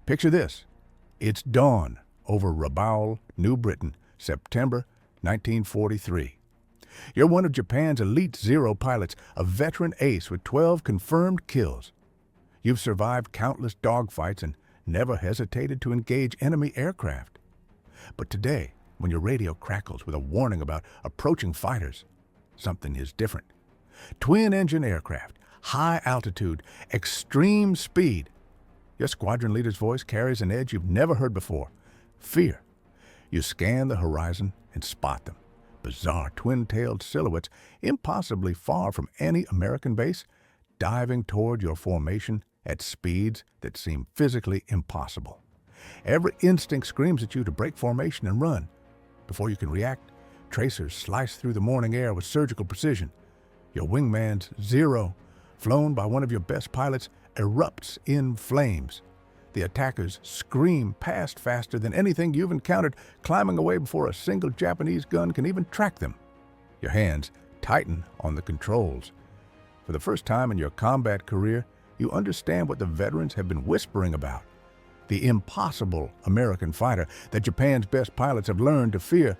Picture this. It's dawn over Rabaul, New Britain, September 1943. You're one of Japan's elite Zero pilots, a veteran ace with 12 confirmed kills. You've survived countless dogfights and never hesitated to engage enemy aircraft. But today, when your radio crackles with a warning about approaching fighters, something is different. Twin-engine aircraft, high altitude, extreme speed. Your squadron leader's voice carries an edge you've never heard before. Fear. You scan the horizon and spot them. Bizarre twin-tailed silhouettes, impossibly far from any American base, diving toward your formation at speeds that seem physically impossible. Every instinct screams at you to break formation and run. Before you can react, tracers slice through the morning air with surgical precision. Your wingman's Zero, flown by one of your best pilots, erupts in flames. The attackers scream past faster than anything you've encountered, climbing away before a single Japanese gun can even track them. Your hands tighten on the controls. For the first time in your combat career, you understand what the veterans have been whispering about. The impossible American fighter that Japan's best pilots have learned to fear.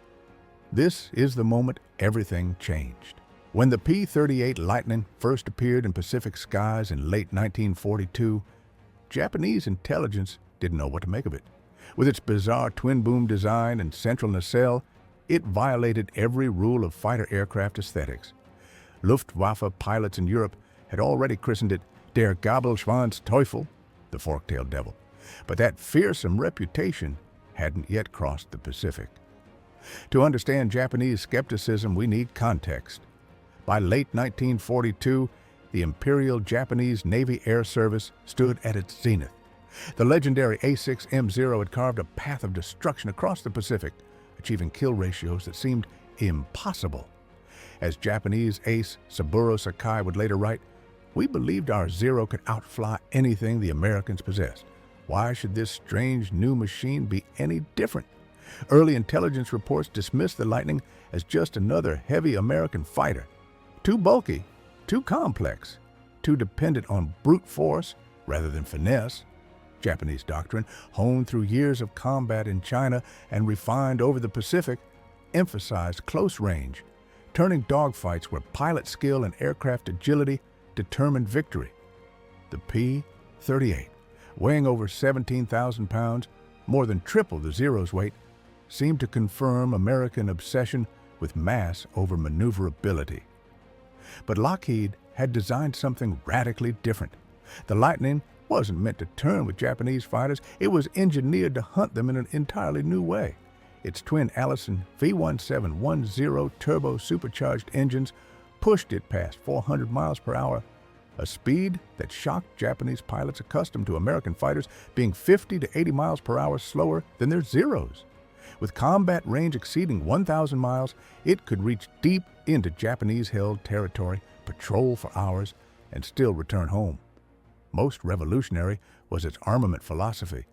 This is the moment everything changed. When the P-38 Lightning first appeared in Pacific skies in late 1942, Japanese intelligence didn't know what to make of it. With its bizarre twin-boom design and central nacelle, it violated every rule of fighter aircraft aesthetics. Luftwaffe pilots in Europe had already christened it Der Gabelschwanz-Teufel, the fork-tailed devil. But that fearsome reputation hadn't yet crossed the Pacific. To understand Japanese skepticism, we need context. By late 1942, the Imperial Japanese Navy Air Service stood at its zenith. The legendary A6M0 had carved a path of destruction across the Pacific, achieving kill ratios that seemed impossible. As Japanese ace Saburo Sakai would later write, "We believed our Zero could outfly anything the Americans possessed. Why should this strange new machine be any different?" Early intelligence reports dismissed the Lightning as just another heavy American fighter. Too bulky, too complex, too dependent on brute force rather than finesse. Japanese doctrine, honed through years of combat in China and refined over the Pacific, emphasized close range, turning dogfights where pilot skill and aircraft agility determined victory. The P-38, weighing over 17,000 pounds, more than triple the Zero's weight, seemed to confirm American obsession with mass over maneuverability. But Lockheed had designed something radically different. The Lightning wasn't meant to turn with Japanese fighters. It was engineered to hunt them in an entirely new way. Its twin Allison V1710 turbo supercharged engines pushed it past 400 miles per hour, a speed that shocked Japanese pilots accustomed to American fighters being 50 to 80 miles per hour slower than their Zeros. With combat range exceeding 1,000 miles, it could reach deep into Japanese-held territory, patrol for hours, and still return home. Most revolutionary was its armament philosophy.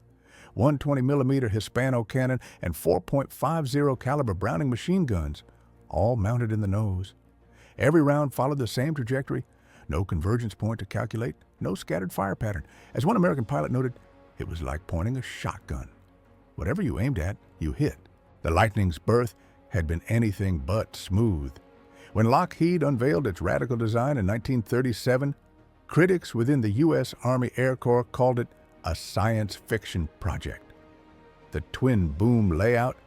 120mm Hispano cannon and 4.50 caliber Browning machine guns, all mounted in the nose. Every round followed the same trajectory, no convergence point to calculate, no scattered fire pattern. As one American pilot noted, it was like pointing a shotgun. Whatever you aimed at, you hit. The Lightning's birth had been anything but smooth. When Lockheed unveiled its radical design in 1937, critics within the U.S. Army Air Corps called it a science fiction project. The twin-boom layout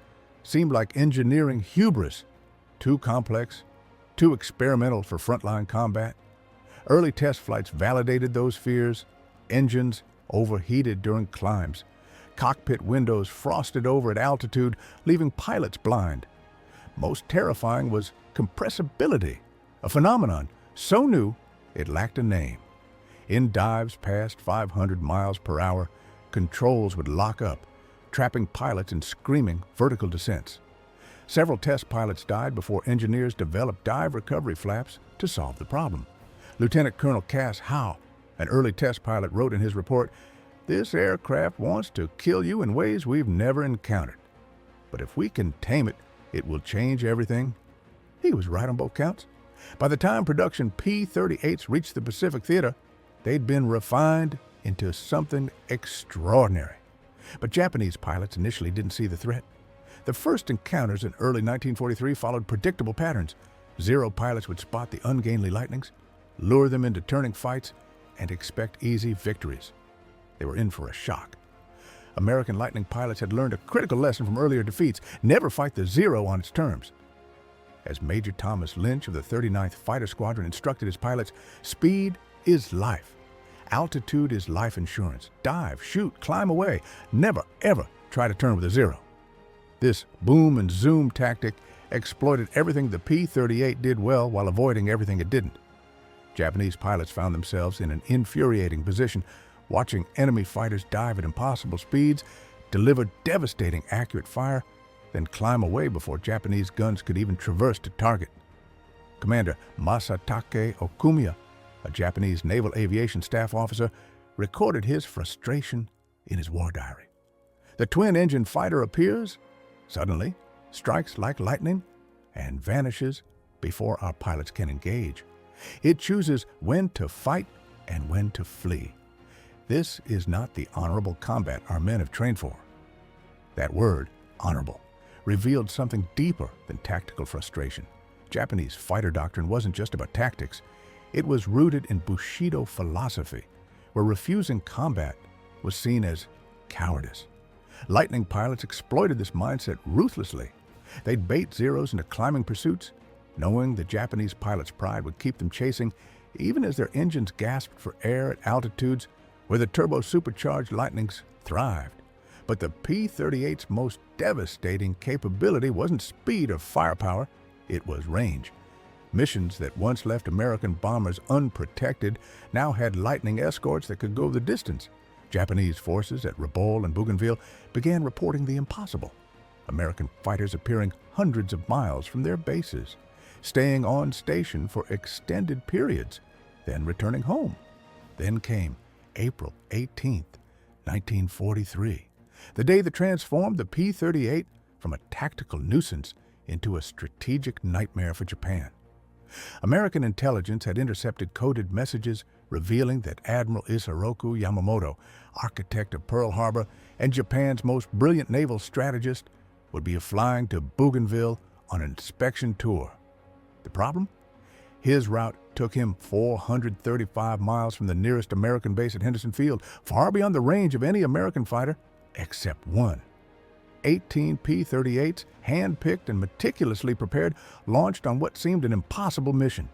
seemed like engineering hubris, too complex, too experimental for frontline combat. Early test flights validated those fears. Engines overheated during climbs. Cockpit windows frosted over at altitude, leaving pilots blind. Most terrifying was compressibility, a phenomenon so new it lacked a name. In dives past 500 miles per hour, controls would lock up, trapping pilots in screaming vertical descents. Several test pilots died before engineers developed dive recovery flaps to solve the problem. Lieutenant Colonel Cass Howe, an early test pilot, wrote in his report, "This aircraft wants to kill you in ways we've never encountered. But if we can tame it, it will change everything." He was right on both counts. By the time production P-38s reached the Pacific theater, they'd been refined into something extraordinary. But Japanese pilots initially didn't see the threat. The first encounters in early 1943 followed predictable patterns. Zero pilots would spot the ungainly lightnings, lure them into turning fights, and expect easy victories. They were in for a shock. American Lightning pilots had learned a critical lesson from earlier defeats: never fight the Zero on its terms. As Major Thomas Lynch of the 39th Fighter Squadron instructed his pilots, speed is life. Altitude is life insurance. Dive, shoot, climb away. Never, ever try to turn with a Zero. This boom and zoom tactic exploited everything the P-38 did well while avoiding everything it didn't. Japanese pilots found themselves in an infuriating position, watching enemy fighters dive at impossible speeds, deliver devastating accurate fire, then climb away before Japanese guns could even traverse to target. Commander Masatake Okumiya, a Japanese naval aviation staff officer, recorded his frustration in his war diary. The twin-engine fighter appears, suddenly, strikes like lightning, and vanishes before our pilots can engage. It chooses when to fight and when to flee. This is not the honorable combat our men have trained for. That word, honorable, revealed something deeper than tactical frustration. Japanese fighter doctrine wasn't just about tactics. It was rooted in Bushido philosophy, where refusing combat was seen as cowardice. Lightning pilots exploited this mindset ruthlessly. They'd bait Zeros into climbing pursuits, knowing the Japanese pilots' pride would keep them chasing even as their engines gasped for air at altitudes where the turbo-supercharged Lightnings thrived. But the P-38's most devastating capability wasn't speed or firepower, it was range. Missions that once left American bombers unprotected now had Lightning escorts that could go the distance. Japanese forces at Rabaul and Bougainville began reporting the impossible. American fighters appearing hundreds of miles from their bases, staying on station for extended periods, then returning home. Then came April 18th, 1943, the day that transformed the P-38 from a tactical nuisance into a strategic nightmare for Japan. American intelligence had intercepted coded messages revealing that Admiral Isoroku Yamamoto, architect of Pearl Harbor and Japan's most brilliant naval strategist, would be flying to Bougainville on an inspection tour. The problem? His route took him 435 miles from the nearest American base at Henderson Field, far beyond the range of any American fighter except one. 18 P-38s, hand-picked and meticulously prepared, launched on what seemed an impossible mission.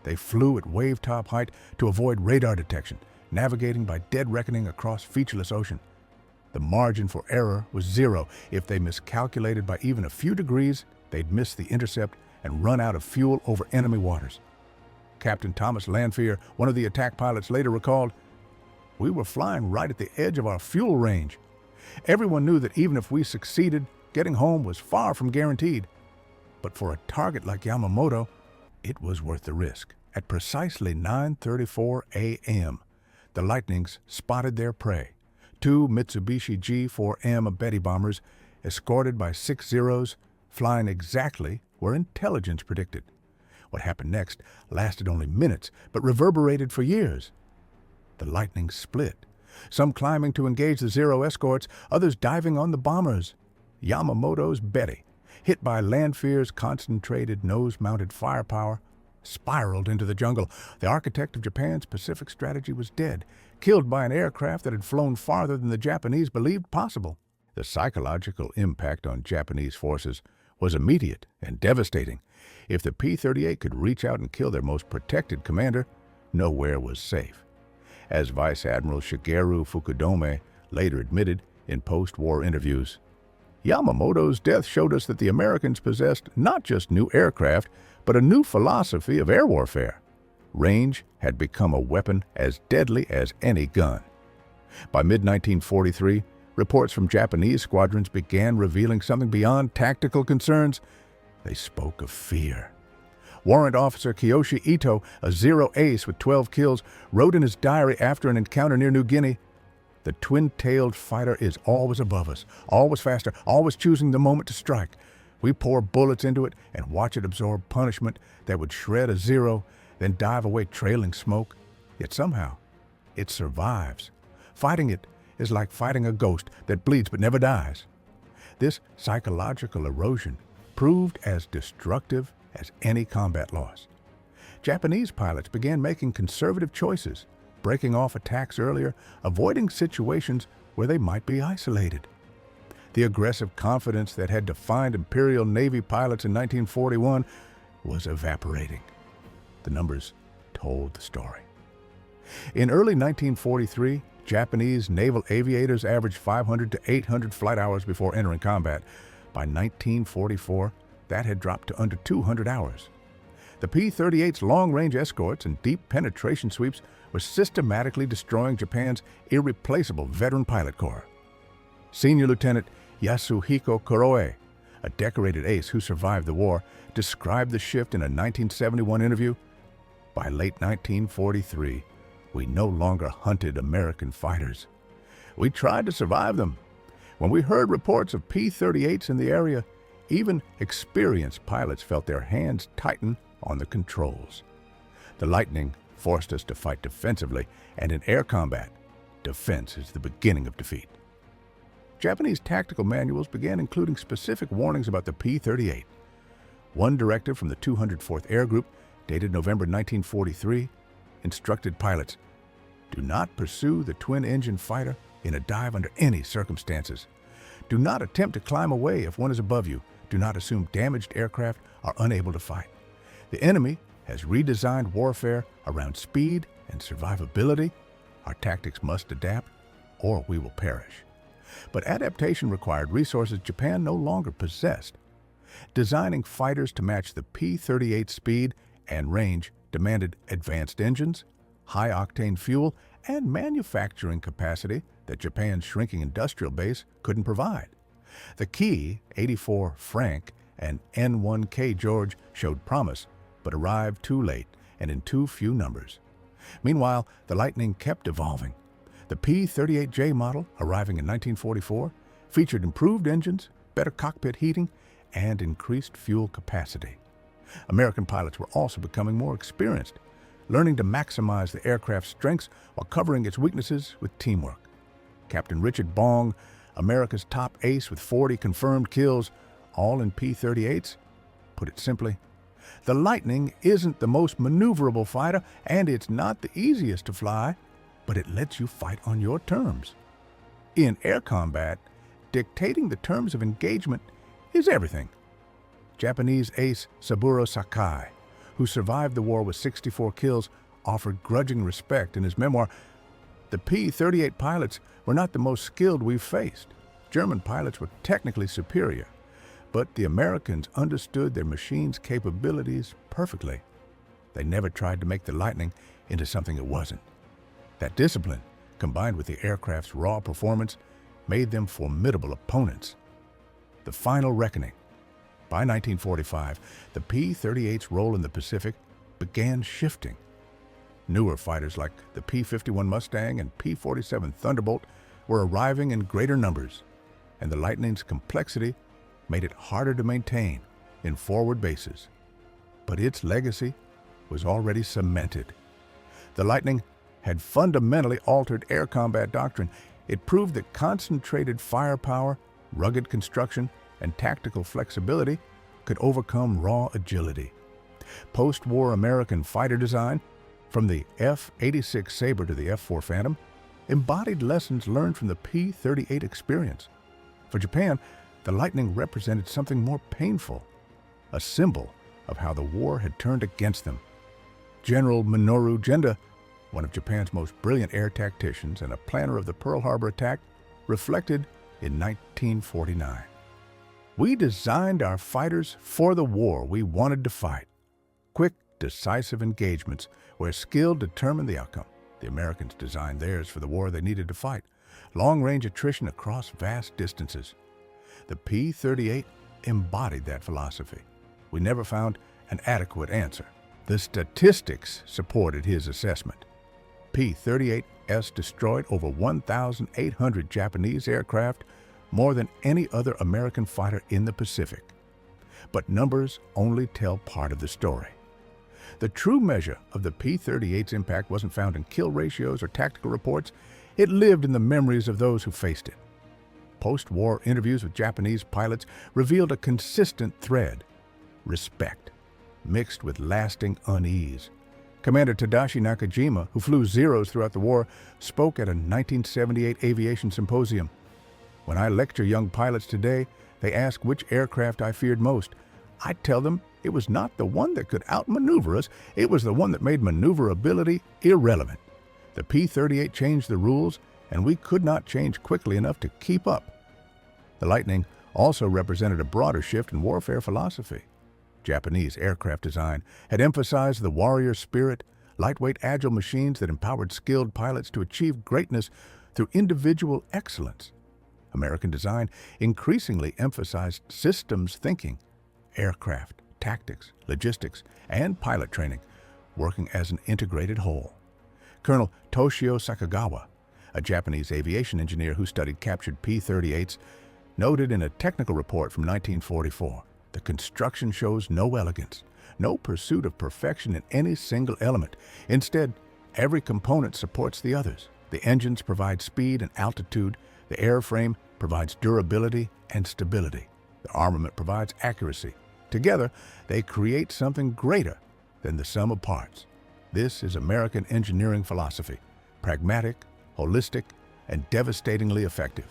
They flew at wave-top height to avoid radar detection, navigating by dead reckoning across featureless ocean. The margin for error was zero. If they miscalculated by even a few degrees, they'd miss the intercept and run out of fuel over enemy waters. Captain Thomas Lanphier, one of the attack pilots, later recalled, "We were flying right at the edge of our fuel range. Everyone knew that even if we succeeded, getting home was far from guaranteed. But for a target like Yamamoto, it was worth the risk." At precisely 9:34 a.m., the Lightnings spotted their prey, two Mitsubishi G-4M Betty bombers, escorted by 6 Zeros, flying exactly where intelligence predicted. What happened next lasted only minutes, but reverberated for years. The Lightnings split, some climbing to engage the Zero escorts, others diving on the bombers. Yamamoto's Betty, hit by Lanphier's concentrated nose-mounted firepower, spiraled into the jungle. The architect of Japan's Pacific strategy was dead, killed by an aircraft that had flown farther than the Japanese believed possible. The psychological impact on Japanese forces was immediate and devastating. If the P-38 could reach out and kill their most protected commander, nowhere was safe. As Vice Admiral Shigeru Fukudome later admitted in post-war interviews, Yamamoto's death showed us that the Americans possessed not just new aircraft, but a new philosophy of air warfare. Range had become a weapon as deadly as any gun. By mid-1943, reports from Japanese squadrons began revealing something beyond tactical concerns. They spoke of fear. Warrant Officer Kiyoshi Ito, a Zero ace with 12 kills, wrote in his diary after an encounter near New Guinea, "The twin-tailed fighter is always above us, always faster, always choosing the moment to strike. We pour bullets into it and watch it absorb punishment that would shred a Zero, then dive away trailing smoke. Yet somehow, it survives. Fighting it is like fighting a ghost that bleeds but never dies. This psychological erosion proved as destructive as any combat loss. Japanese pilots began making conservative choices, breaking off attacks earlier, avoiding situations where they might be isolated. The aggressive confidence that had defined Imperial Navy pilots in 1941 was evaporating. The numbers told the story. In early 1943, Japanese naval aviators averaged 500 to 800 flight hours before entering combat. By 1944, that had dropped to under 200 hours. The P-38's long-range escorts and deep penetration sweeps were systematically destroying Japan's irreplaceable veteran pilot corps. Senior Lieutenant Yasuhiko Kuroe, a decorated ace who survived the war, described the shift in a 1971 interview. By late 1943, we no longer hunted American fighters. We tried to survive them. When we heard reports of P-38s in the area, even experienced pilots felt their hands tighten on the controls. The Lightning forced us to fight defensively, and in air combat, defense is the beginning of defeat. Japanese tactical manuals began including specific warnings about the P-38. One directive from the 204th Air Group, dated November 1943, instructed pilots, "Do not pursue the twin-engine fighter in a dive under any circumstances. Do not attempt to climb away if one is above you. Do not assume damaged aircraft are unable to fight. The enemy has redesigned warfare around speed and survivability. Our tactics must adapt, or we will perish." But adaptation required resources Japan no longer possessed. Designing fighters to match the P-38 speed and range demanded advanced engines, high-octane fuel, and manufacturing capacity that Japan's shrinking industrial base couldn't provide. The Key 84 Frank and N-1K George showed promise, but arrived too late and in too few numbers. Meanwhile, the Lightning kept evolving. The P-38J model, arriving in 1944, featured improved engines, better cockpit heating, and increased fuel capacity. American pilots were also becoming more experienced, learning to maximize the aircraft's strengths while covering its weaknesses with teamwork. Captain Richard Bong, America's top ace with 40 confirmed kills, all in P-38s, put it simply, the Lightning isn't the most maneuverable fighter, and it's not the easiest to fly, but it lets you fight on your terms. In air combat, dictating the terms of engagement is everything. Japanese ace Saburo Sakai, who survived the war with 64 kills, offered grudging respect in his memoir, "The P-38 pilots were not the most skilled we've faced. German pilots were technically superior, but the Americans understood their machine's capabilities perfectly. They never tried to make the Lightning into something it wasn't." That discipline, combined with the aircraft's raw performance, made them formidable opponents. The final reckoning. By 1945, the P-38's role in the Pacific began shifting. Newer fighters like the P-51 Mustang and P-47 Thunderbolt were arriving in greater numbers, and the Lightning's complexity made it harder to maintain in forward bases. But its legacy was already cemented. The Lightning had fundamentally altered air combat doctrine. It proved that concentrated firepower, rugged construction, and tactical flexibility could overcome raw agility. Post-war American fighter design, from the F-86 Sabre to the F-4 Phantom, embodied lessons learned from the P-38 experience. For Japan, the Lightning represented something more painful, a symbol of how the war had turned against them. General Minoru Genda, one of Japan's most brilliant air tacticians and a planner of the Pearl Harbor attack, reflected in 1949. "We designed our fighters for the war we wanted to fight. Quick, decisive engagements where skill determined the outcome. The Americans designed theirs for the war they needed to fight. Long-range attrition across vast distances. The P-38 embodied that philosophy. We never found an adequate answer." The statistics supported his assessment. P-38S destroyed over 1,800 Japanese aircraft, more than any other American fighter in the Pacific. But numbers only tell part of the story. The true measure of the P-38's impact wasn't found in kill ratios or tactical reports. It lived in the memories of those who faced it. Post-war interviews with Japanese pilots revealed a consistent thread: respect, mixed with lasting unease. Commander Tadashi Nakajima, who flew Zeros throughout the war, spoke at a 1978 aviation symposium. "When I lecture young pilots today, they ask which aircraft I feared most. I tell them it was not the one that could outmaneuver us, it was the one that made maneuverability irrelevant. The P-38 changed the rules, and we could not change quickly enough to keep up." The Lightning also represented a broader shift in warfare philosophy. Japanese aircraft design had emphasized the warrior spirit, lightweight, agile machines that empowered skilled pilots to achieve greatness through individual excellence. American design increasingly emphasized systems thinking, aircraft, tactics, logistics, and pilot training, working as an integrated whole. Colonel Toshio Sakagawa, a Japanese aviation engineer who studied captured P-38s, noted in a technical report from 1944, "The construction shows no elegance, no pursuit of perfection in any single element. Instead, every component supports the others. The engines provide speed and altitude, the airframe provides durability and stability, the armament provides accuracy. Together, they create something greater than the sum of parts." This is American engineering philosophy: pragmatic, holistic, and devastatingly effective.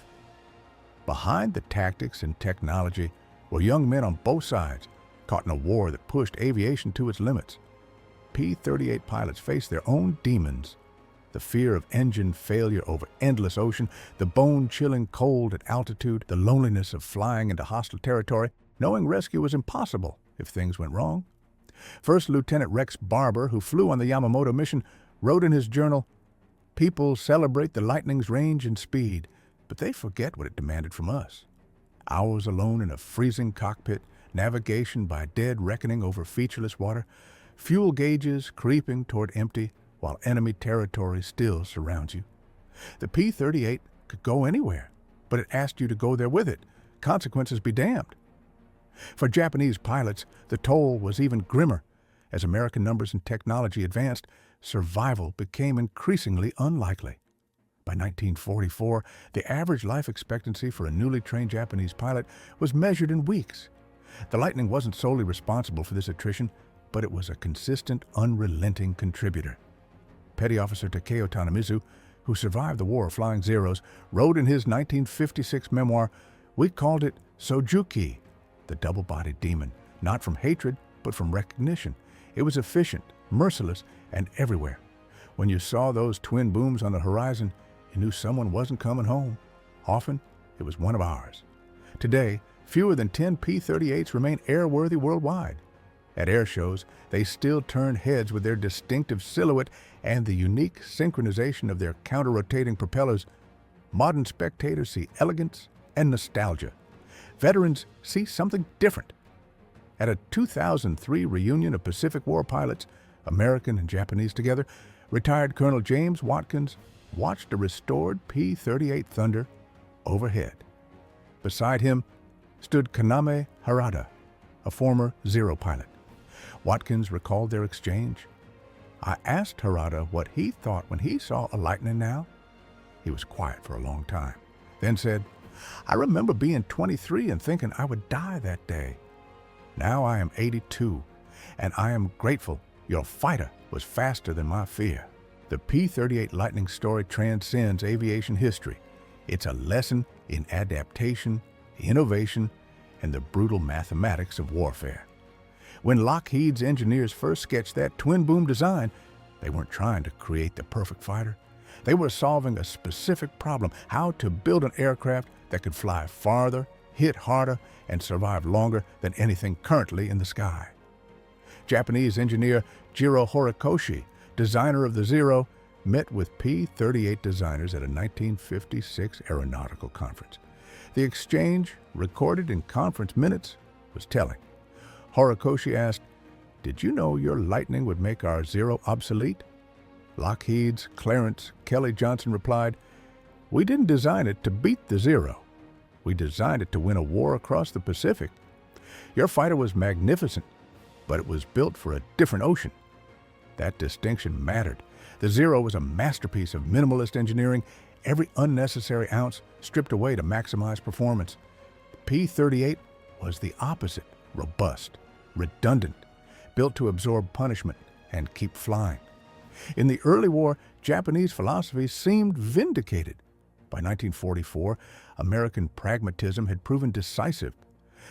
Behind the tactics and technology were young men on both sides, caught in a war that pushed aviation to its limits. P-38 pilots faced their own demons: the fear of engine failure over endless ocean, the bone-chilling cold at altitude, the loneliness of flying into hostile territory, knowing rescue was impossible if things went wrong. First Lieutenant Rex Barber, who flew on the Yamamoto mission, wrote in his journal, "People celebrate the Lightning's range and speed, but they forget what it demanded from us. Hours alone in a freezing cockpit, navigation by dead reckoning over featureless water, fuel gauges creeping toward empty while enemy territory still surrounds you. The P-38 could go anywhere, but it asked you to go there with it. Consequences be damned." For Japanese pilots, the toll was even grimmer. As American numbers and technology advanced, survival became increasingly unlikely. By 1944, the average life expectancy for a newly trained Japanese pilot was measured in weeks. The Lightning wasn't solely responsible for this attrition, but it was a consistent, unrelenting contributor. Petty Officer Takeo Tanamizu, who survived the war flying Zeros, wrote in his 1956 memoir, "We called it Sojuki, the double-bodied demon, not from hatred, but from recognition. It was efficient, merciless, and everywhere. When you saw those twin booms on the horizon, you knew someone wasn't coming home. Often, it was one of ours." Today, fewer than 10 P-38s remain airworthy worldwide. At air shows, they still turn heads with their distinctive silhouette and the unique synchronization of their counter-rotating propellers. Modern spectators see elegance and nostalgia. Veterans see something different. At a 2003 reunion of Pacific War pilots, American and Japanese together, retired Colonel James Watkins watched a restored P-38 Thunder overhead. Beside him stood Kaname Harada, a former Zero pilot. Watkins recalled their exchange. "I asked Harada what he thought when he saw a Lightning now." He was quiet for a long time, then said, "I remember being 23 and thinking I would die that day. Now I am 82, and I am grateful your fighter was faster than my fear." The P-38 Lightning story transcends aviation history. It's a lesson in adaptation, innovation, and the brutal mathematics of warfare. When Lockheed's engineers first sketched that twin-boom design, they weren't trying to create the perfect fighter. They were solving a specific problem: how to build an aircraft that could fly farther, hit harder, and survive longer than anything currently in the sky. Japanese engineer Jiro Horikoshi, designer of the Zero, met with P-38 designers at a 1956 aeronautical conference. The exchange, recorded in conference minutes, was telling. Horikoshi asked, "Did you know your Lightning would make our Zero obsolete?" Lockheed's Clarence Kelly Johnson replied, "We didn't design it to beat the Zero. We designed it to win a war across the Pacific. Your fighter was magnificent, but it was built for a different ocean." That distinction mattered. The Zero was a masterpiece of minimalist engineering, every unnecessary ounce stripped away to maximize performance. The P-38 was the opposite, robust, redundant, built to absorb punishment and keep flying. In the early war, Japanese philosophy seemed vindicated. By 1944, American pragmatism had proven decisive.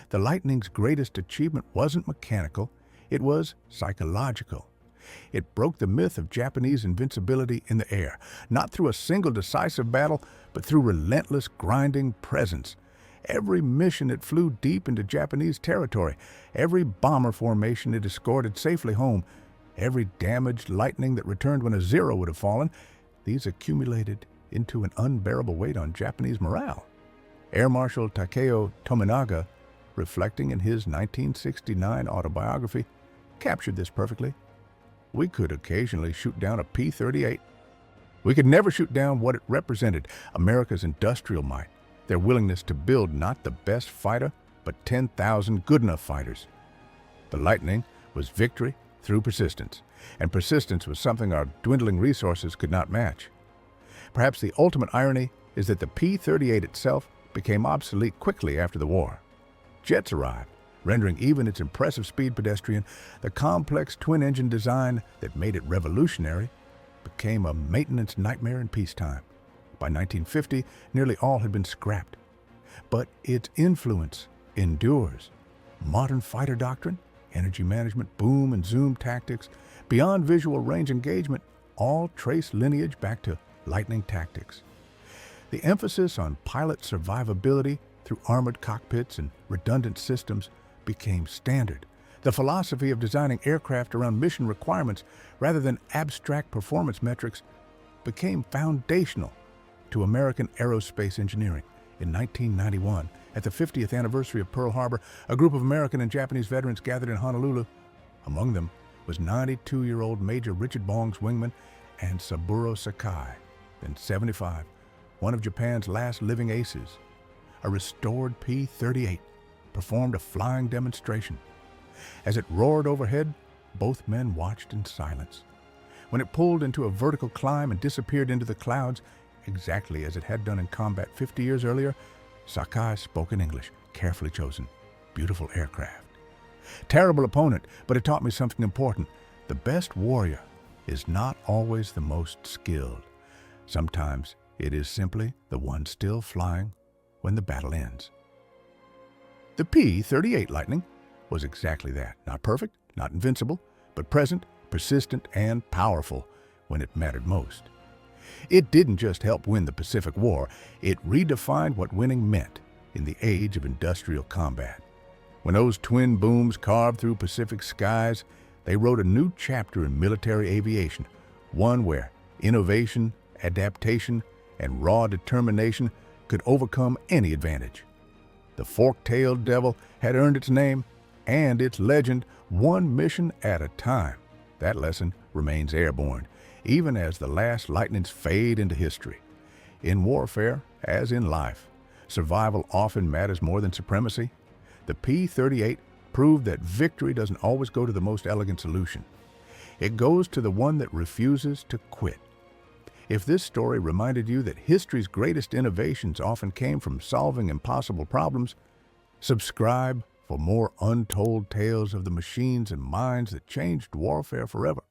The Lightning's greatest achievement wasn't mechanical, it was psychological. It broke the myth of Japanese invincibility in the air, not through a single decisive battle, but through relentless, grinding presence. Every mission it flew deep into Japanese territory, every bomber formation it escorted safely home, every damaged Lightning that returned when a zero would have fallen, these accumulated into an unbearable weight on Japanese morale. Air Marshal Takeo Tominaga, reflecting in his 1969 autobiography, captured this perfectly. We could occasionally shoot down a P-38. We could never shoot down what it represented, America's industrial might, their willingness to build not the best fighter, but 10,000 good enough fighters. The Lightning was victory through persistence, and persistence was something our dwindling resources could not match. Perhaps the ultimate irony is that the P-38 itself became obsolete quickly after the war. Jets arrived, rendering even its impressive speed pedestrian. The complex twin-engine design that made it revolutionary became a maintenance nightmare in peacetime. By 1950, nearly all had been scrapped. But its influence endures. Modern fighter doctrine, energy management, boom and zoom tactics, beyond visual range engagement, all trace lineage back to Lightning tactics. The emphasis on pilot survivability through armored cockpits and redundant systems became standard. The philosophy of designing aircraft around mission requirements rather than abstract performance metrics became foundational to American aerospace engineering. In 1991, at the 50th anniversary of Pearl Harbor, a group of American and Japanese veterans gathered in Honolulu. Among them was 92-year-old Major Richard Bong's wingman and Saburo Sakai, then 75, one of Japan's last living aces. A restored P-38 performed a flying demonstration. As it roared overhead, both men watched in silence. When it pulled into a vertical climb and disappeared into the clouds, exactly as it had done in combat 50 years earlier, Sakai spoke in English, carefully chosen. Beautiful aircraft. Terrible opponent, but it taught me something important. The best warrior is not always the most skilled. Sometimes it is simply the one still flying when the battle ends. The P-38 Lightning was exactly that. Not perfect, not invincible, but present, persistent, and powerful when it mattered most. It didn't just help win the Pacific War, it redefined what winning meant in the age of industrial combat. When those twin booms carved through Pacific skies, they wrote a new chapter in military aviation, one where innovation, adaptation, and raw determination could overcome any advantage. The fork-tailed devil had earned its name and its legend, one mission at a time. That lesson remains airborne, even as the last lightnings fade into history. In warfare, as in life, survival often matters more than supremacy. The P-38 proved that victory doesn't always go to the most elegant solution. It goes to the one that refuses to quit. If this story reminded you that history's greatest innovations often came from solving impossible problems, subscribe for more untold tales of the machines and minds that changed warfare forever.